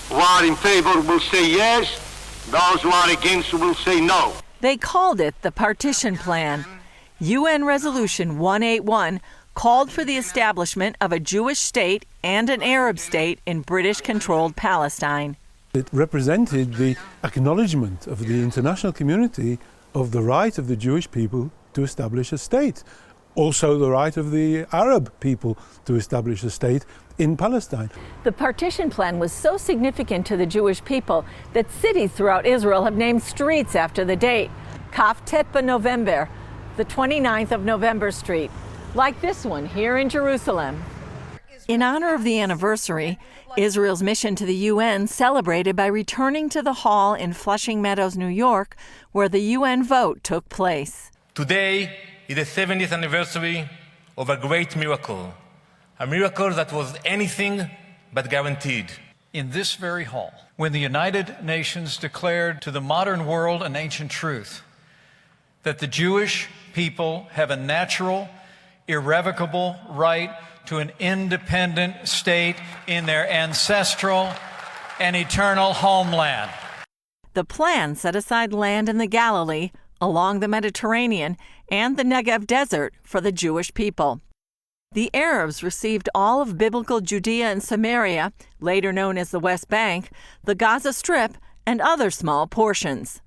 who are in favor will say yes, those who are against will say no. They called it the Partition Plan. UN Resolution 181 called for the establishment of a Jewish state and an Arab state in British-controlled Palestine. It represented the acknowledgement of the international community of the right of the Jewish people to establish a state. Also the right of the Arab people to establish a state in Palestine. The Partition Plan was so significant to the Jewish people that cities throughout Israel have named streets after the date. Kaf Tet B'November, the 29th of November Street, like this one here in Jerusalem. In honor of the anniversary, Israel's mission to the UN celebrated by returning to the hall in Flushing Meadows, New York, where the UN vote took place. Today is the 70th anniversary of a great miracle, a miracle that was anything but guaranteed. In this very hall, when the United Nations declared to the modern world an ancient truth, that the Jewish people have a natural, irrevocable right to an independent state in their ancestral and eternal homeland. The plan set aside land in the Galilee, along the Mediterranean, and the Negev Desert for the Jewish people. The Arabs received all of biblical Judea and Samaria, later known as the West Bank, the Gaza Strip, and other small portions.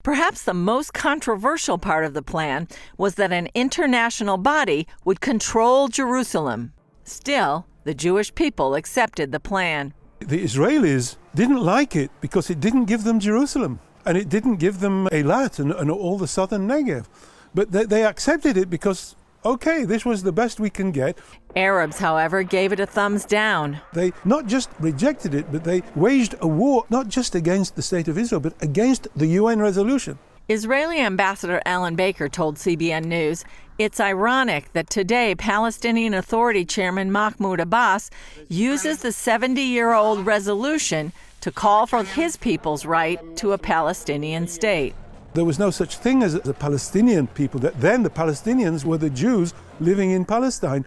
Perhaps the most controversial part of the plan was that an international body would control Jerusalem. Still, the Jewish people accepted the plan. The Israelis didn't like it because it didn't give them Jerusalem and it didn't give them Eilat and all the southern Negev. But they accepted it because, okay, this was the best we can get. Arabs, however, gave it a thumbs down. They not just rejected it, but they waged a war not just against the state of Israel, but against the UN resolution. Israeli Ambassador Alan Baker told CBN News it's ironic that today Palestinian Authority Chairman Mahmoud Abbas uses the 70-year-old resolution to call for his people's right to a Palestinian state. There was no such thing as a Palestinian people. Then the Palestinians were the Jews living in Palestine.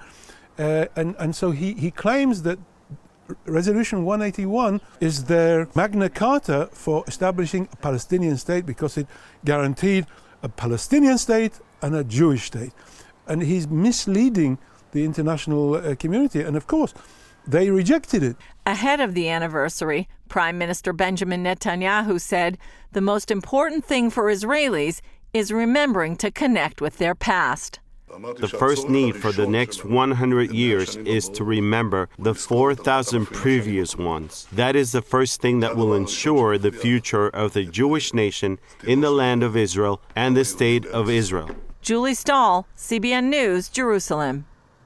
And so he claims that Resolution 181 is their Magna Carta for establishing a Palestinian state because it guaranteed a Palestinian state and a Jewish state. And he's misleading the international community. And of course, they rejected it. Ahead of the anniversary, Prime Minister Benjamin Netanyahu said the most important thing for Israelis is remembering to connect with their past. The first need for the next 100 years is to remember the 4,000 previous ones. That is the first thing that will ensure the future of the Jewish nation in the land of Israel and the state of Israel. Julie Stahl, CBN News, Jerusalem.